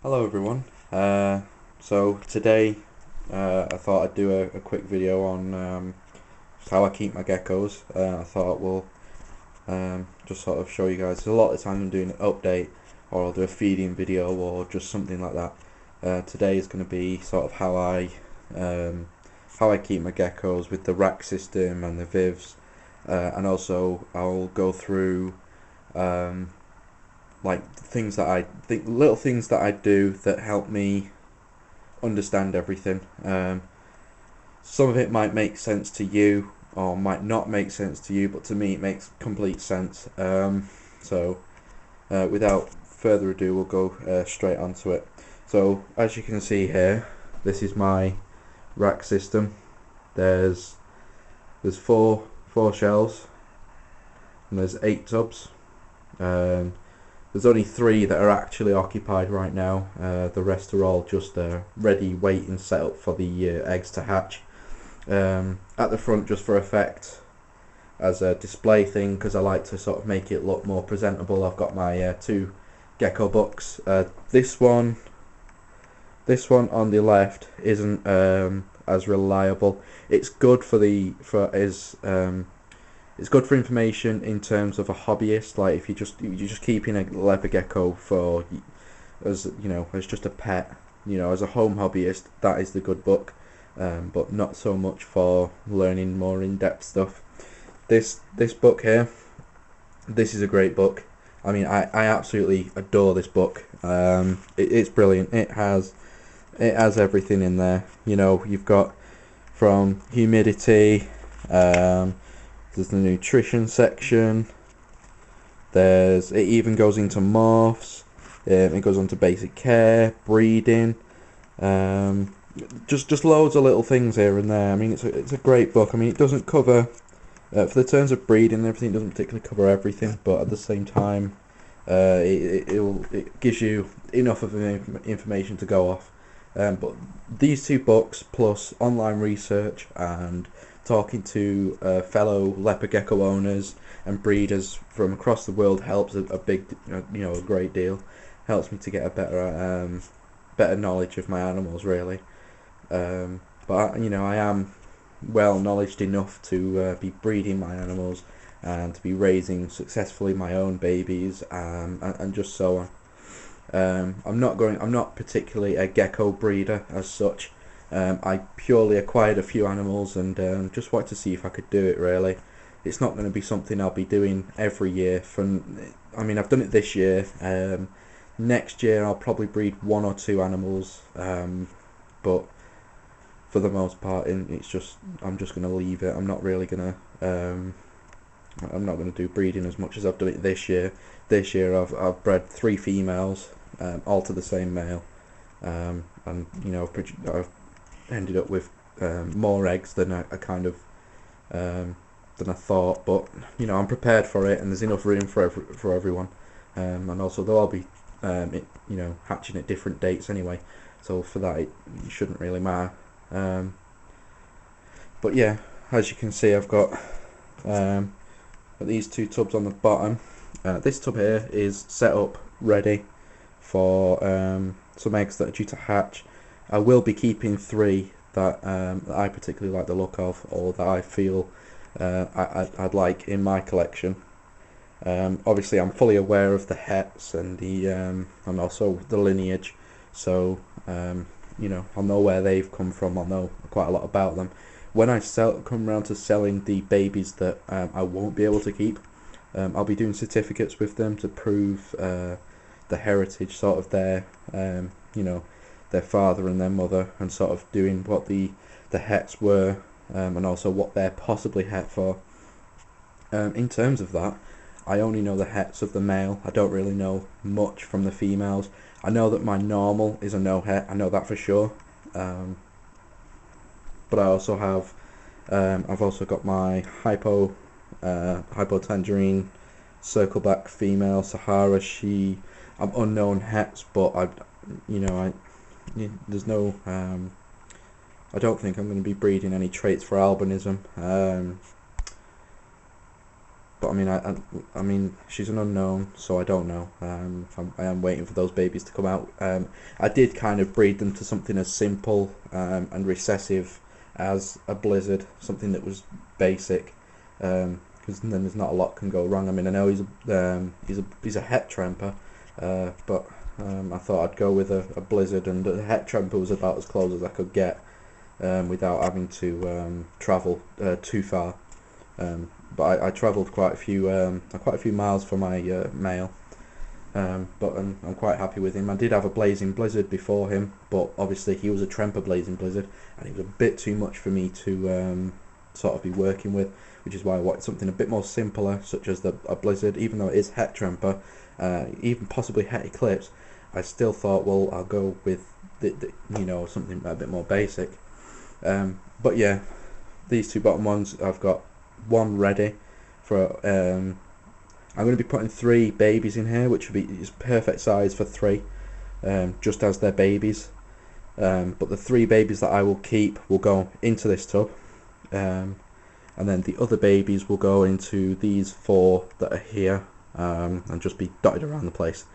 Hello everyone. So today I thought I'd do a quick video on how I keep my geckos. I thought we'll just sort of show you guys. A lot of the time I'm doing an update or I'll do a feeding video or just something like that. Today is going to be sort of um, how I keep my geckos with the rack system and the vivs, and also I'll go through um, like things that I think, little things that I do that help me understand everything. Some of it might make sense to you or might not make sense to you, but to me it makes complete sense. Without further ado, we'll go straight onto it. So as you can see here, this is my rack system. There's four shelves and there's 8 tubs. Um, There's only 3 that are actually occupied right now. The rest are all just ready, waiting, set up for the eggs to hatch. At the front, just for effect, as a display thing, because I like to sort of make it look more presentable, I've got my 2 gecko books. This one on the left isn't as reliable. It's good it's good for information in terms of a hobbyist. Like if you're just keeping a leopard gecko for, as you know, as just a pet, as a home hobbyist, that is the good book. But not so much for learning more in-depth stuff. This book here, this is a great book. I mean, I absolutely adore this book. It's brilliant. It has everything in there. You've got from humidity. There's the nutrition section. It even goes into morphs. It goes on to basic care, breeding. Just loads of little things here and there. I mean, it's a great book. I mean, it doesn't cover for the terms of breeding and everything. It doesn't particularly cover everything, but at the same time, it gives you enough of information to go off. But these 2 books plus online research and talking to fellow leopard gecko owners and breeders from across the world helps a great deal. Helps me to get a better knowledge of my animals, really. But I am well knowledged enough to be breeding my animals and to be raising successfully my own babies, and just so on. I'm not particularly a gecko breeder as such. I purely acquired a few animals and just wanted to see if I could do it, really. It's not going to be something I'll be doing every year. I mean, I've done it this year. Next year I'll probably breed 1 or 2 animals, but for the most part, I'm just going to leave it. I'm not going to do breeding as much as I've done it this year. This year I've bred 3 females, all to the same male, and I've ended up with more eggs than I kind of than I thought. But I'm prepared for it, and there's enough room for everyone. And also they'll all be hatching at different dates anyway, so for that it shouldn't really matter. But yeah, as you can see, I've got these 2 tubs on the bottom. This tub here is set up ready for some eggs that are due to hatch. I will be keeping 3 that I particularly like the look of, or that I feel I'd like in my collection. Obviously, I'm fully aware of the hets and and also the lineage, so I'll know where they've come from. I'll know quite a lot about them. When I come around to selling the babies that I won't be able to keep, I'll be doing certificates with them to prove the heritage, sort of their father and their mother, and sort of doing what the hets were, and also what they're possibly het for. In terms of that, I only know the hets of the male. I don't really know much from the females. I know that my normal is a no het. I know that for sure. But I also have, I've also got my hypo tangerine circleback female Sahara. I'm unknown hets, but there's no, I don't think I'm going to be breeding any traits for albinism. but I mean, she's an unknown, so I don't know. I am waiting for those babies to come out. I did kind of breed them to something as simple and recessive as a Blizzard, something that was basic, because then there's not a lot can go wrong. I mean, I know he's a het tramper, but I thought I'd go with a Blizzard, and the het tramper was about as close as I could get without having to travel too far. But I travelled quite a few miles for my male, but I'm quite happy with him. I did have a Blazing Blizzard before him, but obviously he was a Tremper Blazing Blizzard, and he was a bit too much for me to sort of be working with, which is why I wanted something a bit more simpler, such as a Blizzard. Even though it is Het Tremper, even possibly Het Eclipse, I still thought, well, I'll go with something a bit more basic. But yeah, these two bottom ones, I've got one ready for. I'm going to be putting 3 babies in here, which is perfect size for 3, just as they're babies. But the 3 babies that I will keep will go into this tub, and then the other babies will go into these 4 that are here, and just be dotted around the place.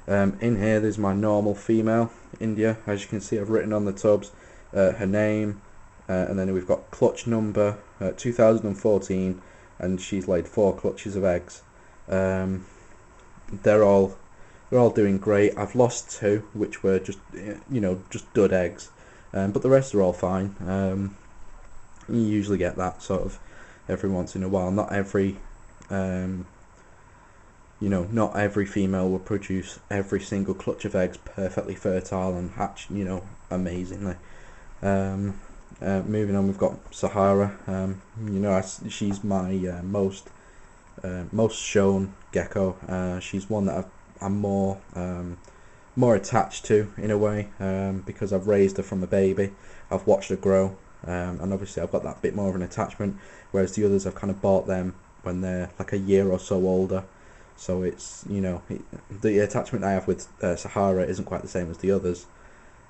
In here, there's my normal female, India. As you can see, I've written on the tubs her name, and then we've got clutch number 2014, and she's laid 4 clutches of eggs. They're all doing great. I've lost 2, which were just just dud eggs, but the rest are all fine. You usually get that sort of every once in a while. Not every not every female will produce every single clutch of eggs perfectly fertile and hatch amazingly. Moving on, we've got Sahara. She's my most shown gecko. She's one that I'm more attached to in a way, because I've raised her from a baby. I've watched her grow, and obviously I've got that bit more of an attachment, whereas the others I've kind of bought them when they're like a year or so older. So it's the attachment I have with Sahara isn't quite the same as the others.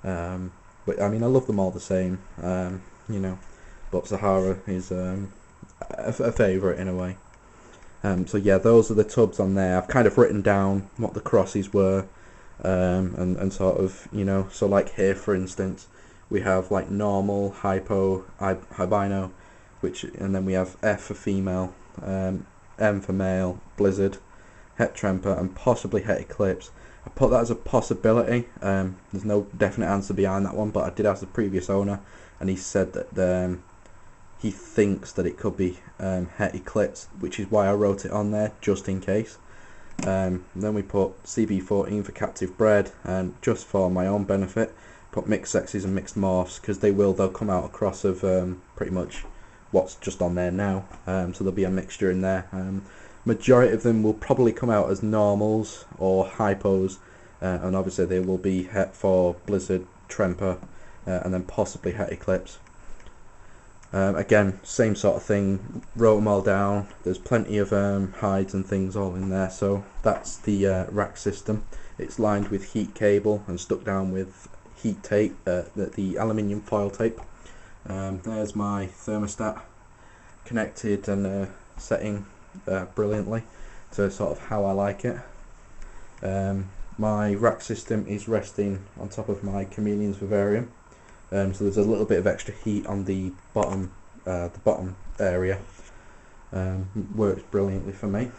But I mean, I love them all the same, but Sahara is a favourite in a way. So yeah, those are the tubs on there. I've kind of written down what the crosses were, and sort of, so like here for instance, we have like normal, hypo, albino, and then we have F for female, M for male, Blizzard, Het Tremper, and possibly Het Eclipse. I put that as a possibility. There's no definite answer behind that one, but I did ask the previous owner, and he said that he thinks that it could be Het Eclipse, which is why I wrote it on there, just in case. Then we put CB14 for captive bred, and just for my own benefit, put mixed sexes and mixed morphs, because they'll come out across of pretty much what's just on there now. So there'll be a mixture in there. Majority of them will probably come out as normals or hypos, and obviously they will be Het for Blizzard, Tremper, and then possibly Het Eclipse. Again, same sort of thing, wrote them all down. There's plenty of hides and things all in there. So that's the rack system. It's lined with heat cable and stuck down with heat tape, the aluminium foil tape. There's my thermostat connected and setting brilliantly to sort of how I like it. My rack system is resting on top of my Chameleon's vivarium, so there's a little bit of extra heat on the bottom area. Works brilliantly for me.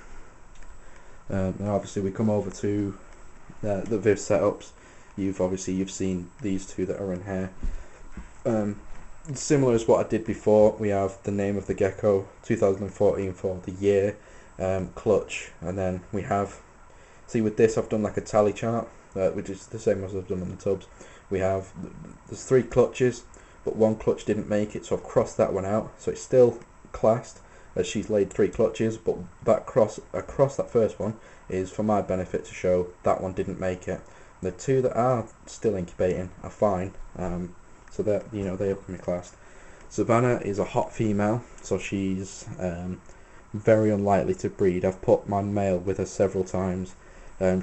Now obviously we come over to the Viv setups. You've seen these 2 that are in here. Similar as what I did before, we have the name of the gecko, 2014 for the year, clutch, and then we have, see with this I've done like a tally chart, which is the same as I've done on the tubs. There's 3 clutches, but 1 clutch didn't make it, so I've crossed that one out, so it's still classed as she's laid 3 clutches, but that cross across that first one is for my benefit to show that one didn't make it. The 2 that are still incubating are fine, so that they have been classed. Savannah is a hot female, so she's very unlikely to breed. I've put my male with her several times.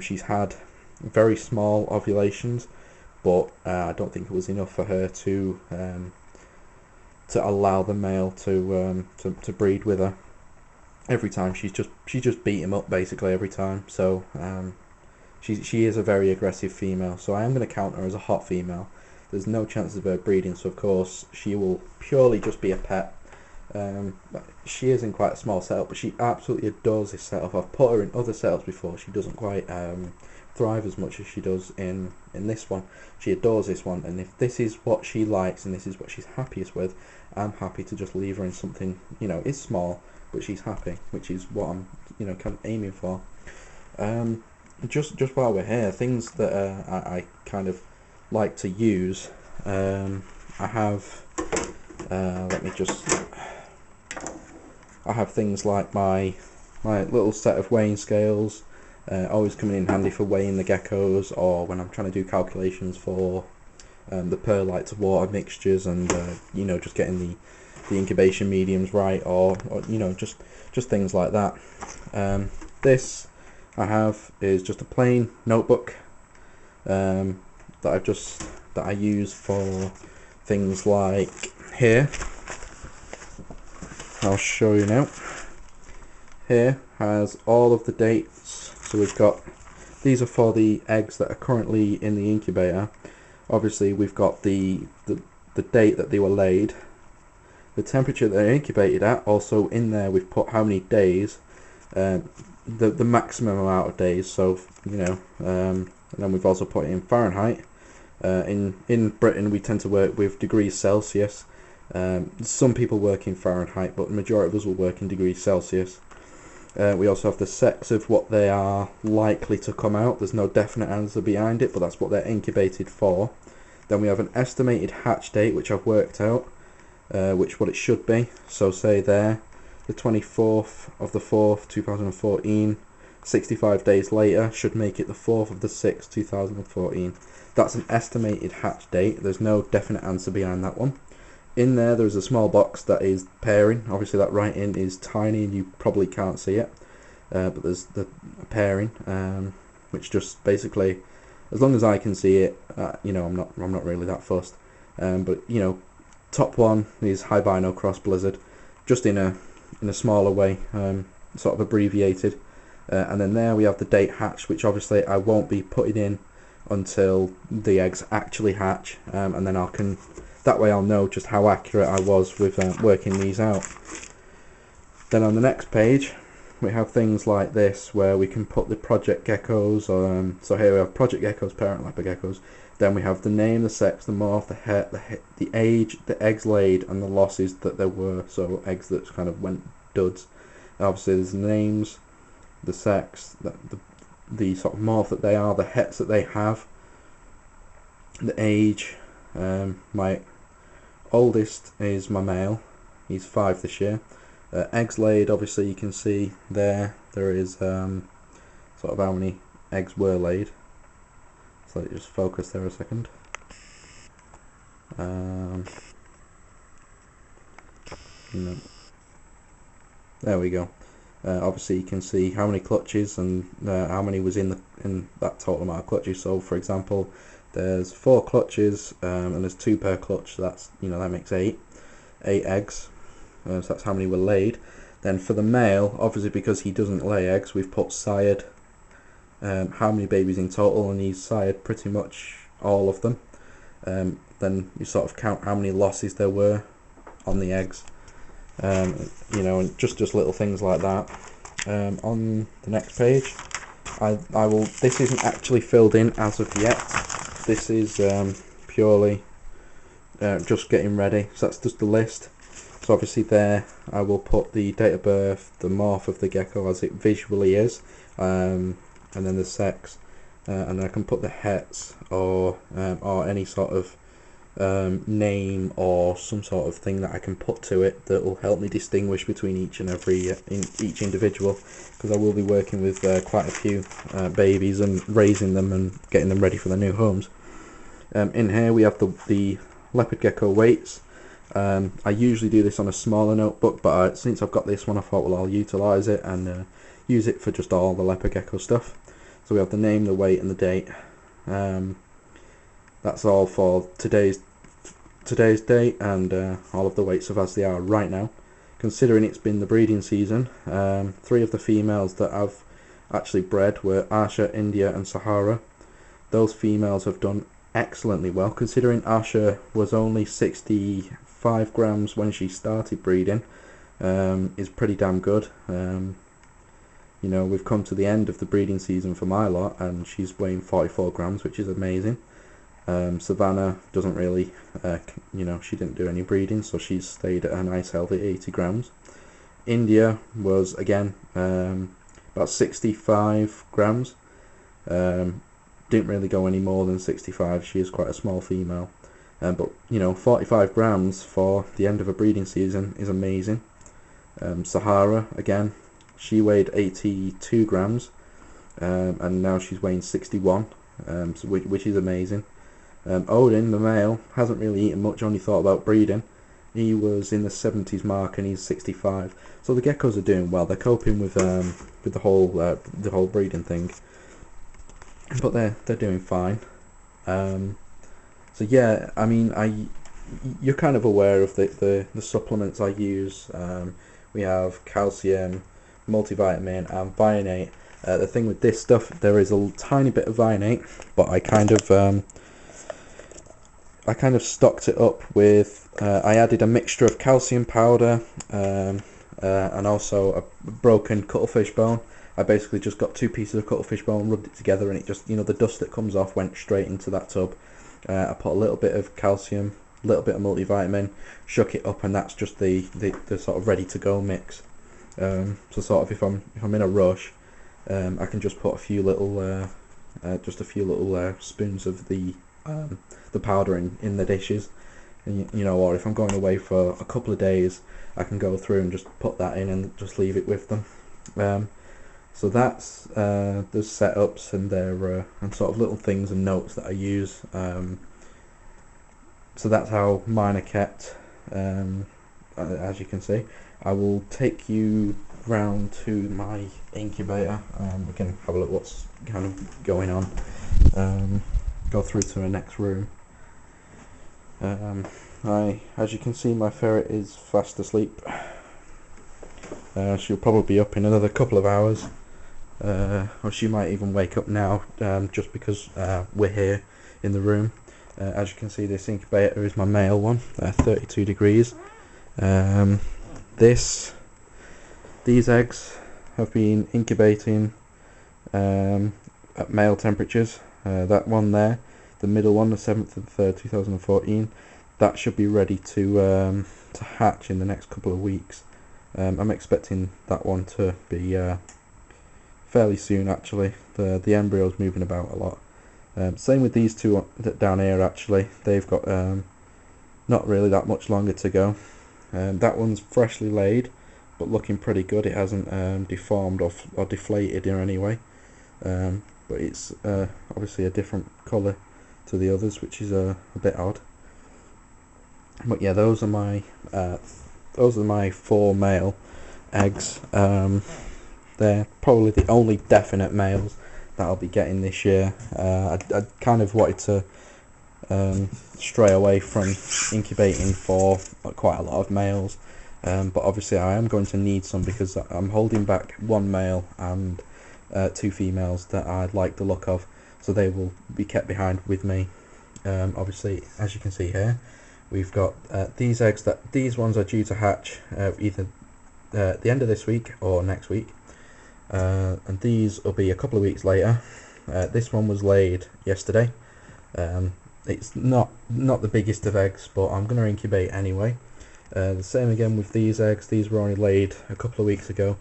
She's had very small ovulations, but I don't think it was enough for her to allow the male to breed with her. every time she just beat him up basically every time. So she is a very aggressive female. So I am going to count her as a hot female. There's no chances of her breeding, so of course she will purely just be a pet. She is in quite a small setup, but she absolutely adores this setup. I've put her in other setups before. She doesn't quite thrive as much as she does in this one. She adores this one, and if this is what she likes and this is what she's happiest with, I'm happy to just leave her in something, it's small, but she's happy, which is what I'm, kind of aiming for. Just while we're here, things that I kind of like to use. I have I have things like my little set of weighing scales, always coming in handy for weighing the geckos, or when I'm trying to do calculations for the perlite to water mixtures, and just getting the incubation mediums right, or just things like that. This I have is just a plain notebook that I use for things like here. I'll show you now. Here has all of the dates. So we've got, these are for the eggs that are currently in the incubator. Obviously we've got the date that they were laid, the temperature they're incubated at. Also in there we've put how many days, the maximum amount of days. So and then we've also put it in Fahrenheit. In Britain we tend to work with degrees Celsius. Some people work in Fahrenheit, but the majority of us will work in degrees Celsius. We also have the sex of what they are likely to come out. There's no definite answer behind it, but that's what they're incubated for. Then we have an estimated hatch date, which I've worked out, what it should be. So say there, the 24th of the 4th, 2014, 65 days later, should make it the 4th of the 6th, 2014. That's an estimated hatch date. There's no definite answer behind that one. In there's a small box that is pairing. Obviously that writing is tiny and you probably can't see it, but there's the pairing, which just basically, as long as I can see it, I'm not really that fussed. But top one is Hibino Cross Blizzard, just in a smaller way, sort of abbreviated. And then there we have the date hatch, which obviously I won't be putting in until the eggs actually hatch, and then that way I'll know just how accurate I was with working these out. Then on the next page we have things like this, where we can put the project geckos. So here we have project geckos, parent leopard geckos. Then we have the name, the sex, the morph, the age, the eggs laid, and the losses that there were. So eggs that kind of went duds. Obviously there's the names, the sex, the sort of morph that they are, the hets that they have, the age. My oldest is my male, he's 5 this year. Eggs laid, obviously you can see there is sort of how many eggs were laid. So let me just focus there a second. No. There we go. Obviously you can see how many clutches and how many was in that total amount of clutches. So for example, there's 4 clutches, and there's 2 per clutch, so that's, that makes 8 eggs. So that's how many were laid. Then for the male, obviously because he doesn't lay eggs, we've put sired, how many babies in total, and he's sired pretty much all of them. Then you sort of count how many losses there were on the eggs, and just little things like that. On the next page, this isn't actually filled in as of yet. This is purely just getting ready, so that's just the list. So obviously there I will put the date of birth, the morph of the gecko as it visually is, and then the sex, and I can put the hets or any sort of name or some sort of thing that I can put to it that will help me distinguish between each and every each individual, because I will be working with quite a few babies and raising them and getting them ready for their new homes. In here we have the leopard gecko weights. I usually do this on a smaller notebook, but since I've got this one I thought, well, I'll utilise it and use it for just all the leopard gecko stuff. So we have the name, the weight and the date. That's all for today's date, and all of the weights of as they are right now. You considering it's been the breeding season. 3 of the females that I've actually bred were Asha, India and Sahara. Those females have done excellently well, considering Asha was only 65 grams when she started breeding. Is pretty damn good. You know, we've come to the end of the breeding season for my lot and she's weighing 44 grams, which is amazing. Savannah doesn't really, you know, she didn't do any breeding, so she's stayed at a nice healthy 80 grams. India was, again, about 65 grams. Didn't really go any more than 65, she is quite a small female. But, you know, 45 grams for the end of a breeding season is amazing. Sahara, again, she weighed 82 grams, and now she's weighing 61, which is amazing. Odin, the male, hasn't really eaten much, only thought about breeding. He was in the 70s mark and he's 65. So the geckos are doing well. They're coping with the whole breeding thing, but they're doing fine. So yeah, I mean, you're kind of aware of the supplements I use. We have calcium, multivitamin, and Vionate. The thing with this stuff, there is a tiny bit of Vionate, but I kind of stocked it up with, I added a mixture of calcium powder and also a broken cuttlefish bone. I basically just got 2 pieces of cuttlefish bone, rubbed it together, and it just, you know, the dust that comes off went straight into that tub. I put a little bit of calcium, a little bit of multivitamin, shook it up, and that's just the sort of ready to go mix. So sort of if I'm in a rush, I can just put a few little spoons of the powder in the dishes, and you know, or if I'm going away for a couple of days, I can go through and just put that in and just leave it with them. So that's the setups and their and sort of little things and notes that I use. So that's how mine are kept. As you can see, I will take you round to my incubator. We can have a look what's kind of going on. Go through to the next room. As you can see, my ferret is fast asleep. She'll probably be up in another couple of hours, or she might even wake up now, just because we're here in the room. As you can see, this incubator is my male one, 32 degrees. These eggs have been incubating at male temperatures. That one there, the middle one, the 7th of the 3rd, 2014, that should be ready to hatch in the next couple of weeks. I'm expecting that one to be fairly soon, actually. The embryo's moving about a lot. Same with these two down here, actually. They've got not really that much longer to go. That one's freshly laid, but looking pretty good. It hasn't deformed or deflated in any way. But it's obviously a different colour to the others, which is a bit odd. But yeah, those are my 4 male eggs. They're probably the only definite males that I'll be getting this year. I kind of wanted to stray away from incubating for quite a lot of males, but obviously I am going to need some, because I'm holding back 1 male and 2 females that I like the look of, so they will be kept behind with me. Obviously, as you can see here, we've got these eggs. These ones are due to hatch either at the end of this week or next week, and these will be a couple of weeks later. This one was laid yesterday. It's not the biggest of eggs, but I'm going to incubate anyway. The same again with these eggs. These were only laid a couple of weeks ago.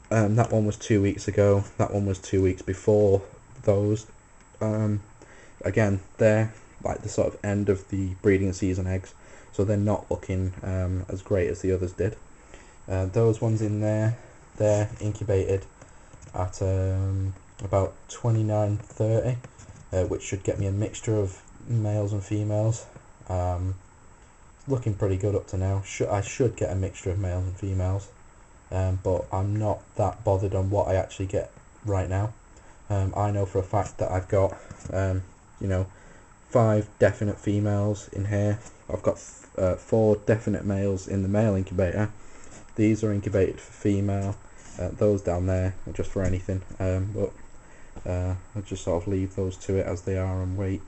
That one was 2 weeks ago. That one was 2 weeks before those. Again, they're like the sort of end of the breeding season eggs, so they're not looking as great as the others did. Those ones in there, they're incubated at about 29-30, which should get me a mixture of males and females. Looking pretty good up to now. I should get a mixture of males and females, but I'm not that bothered on what I actually get right now. I know for a fact that I've got 5 definite females in here. I've got 4 definite males in the male incubator, these are incubated for female. Those down there are just for anything, but I'll just sort of leave those to it as they are and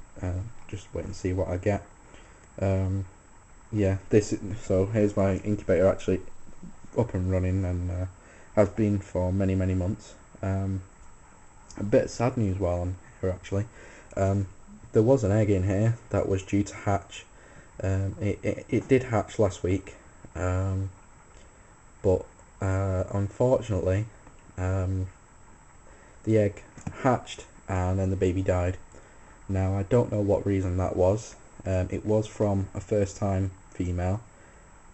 just wait and see what I get. Yeah, so here's my incubator actually up and running, and has been for many months. A bit of sad news while I'm here actually. There was an egg in here that was due to hatch. It did hatch last week, but unfortunately the egg hatched and then the baby died. Now I don't know what reason that was. It was from a first time female,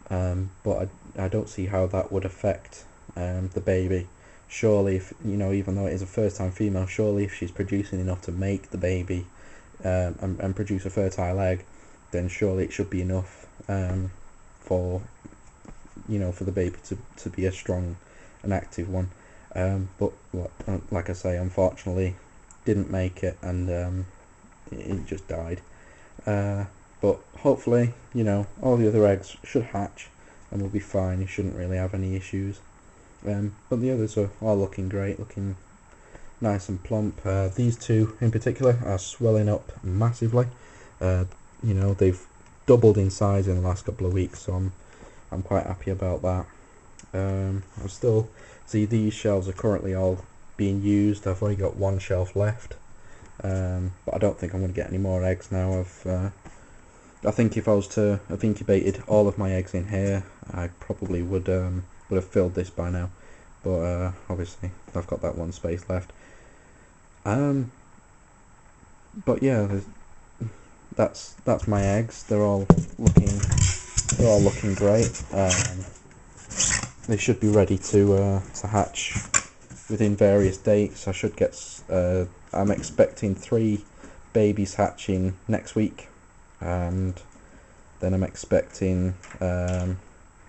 but I don't see how that would affect the baby. Surely, if even though it is a first time female, surely if she's producing enough to make the baby and produce a fertile egg, then surely it should be enough for for the baby to be a strong and active one. But like I say, unfortunately didn't make it, and it just died. But hopefully all the other eggs should hatch and we'll be fine. You shouldn't really have any issues. But the others are all looking great, looking nice and plump. These two in particular are swelling up massively. They've doubled in size in the last couple of weeks, so I'm quite happy about that. I still see these shelves are currently all being used. I've only got one shelf left, but I don't think I'm going to get any more eggs now. I think if I was to have incubated all of my eggs in here, I probably would have filled this by now, but obviously I've got that one space left. But yeah, that's my eggs. They're all looking great. They should be ready to hatch within various dates. I should get I'm expecting 3 babies hatching next week, and then I'm expecting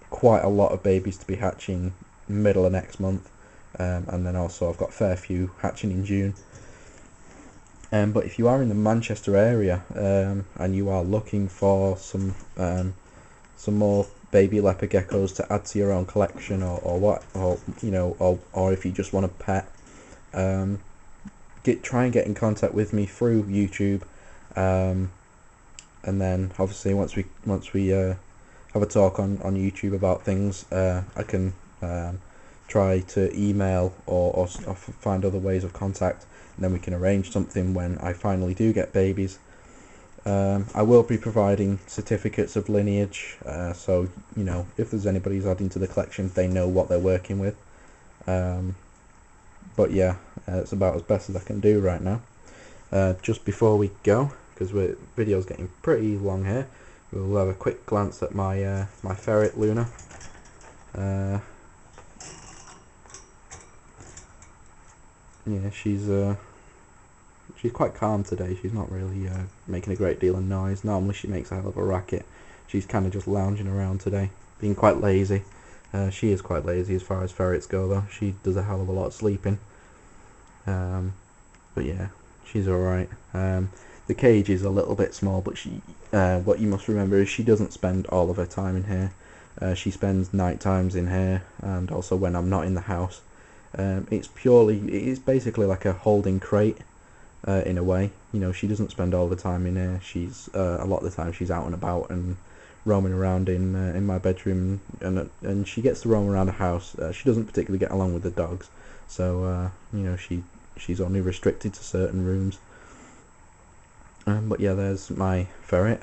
quite a lot of babies to be hatching middle of next month, and then also I've got a fair few hatching in June. But if you are in the Manchester area and you are looking for some more baby leopard geckos to add to your own collection, or if you just want a pet, try and get in contact with me through YouTube, and then obviously once we have a talk on YouTube about things, I can try to email or find other ways of contact, and then we can arrange something when I finally do get babies. I will be providing certificates of lineage, so if there's anybody who's adding to the collection, they know what they're working with. But yeah, it's about as best as I can do right now. Just before we go, because the video's getting pretty long here, we'll have a quick glance at my my ferret Luna. Yeah, she's quite calm today. She's not really making a great deal of noise. Normally she makes a hell of a racket. She's kind of just lounging around today, being quite lazy. She is quite lazy as far as ferrets go, though. She does a hell of a lot of sleeping. But yeah, she's alright. The cage is a little bit small, but what you must remember is she doesn't spend all of her time in here. She spends night times in here, and also when I'm not in the house. It's basically like a holding crate, in a way. She doesn't spend all the time in here. She's a lot of the time she's out and about and roaming around in my bedroom, and she gets to roam around the house. She doesn't particularly get along with the dogs, so she's only restricted to certain rooms. But yeah, there's my ferret.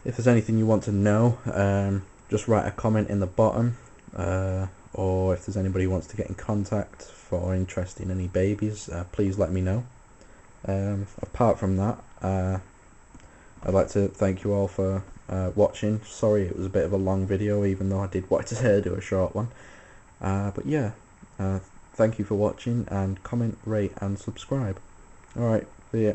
If there's anything you want to know, just write a comment in the bottom, or if there's anybody who wants to get in contact for interest in any babies, please let me know. Apart from that, I'd like to thank you all for watching. Sorry it was a bit of a long video, even though I did want to do a short one. But yeah, thank you for watching, and comment, rate and subscribe. Alright, see ya.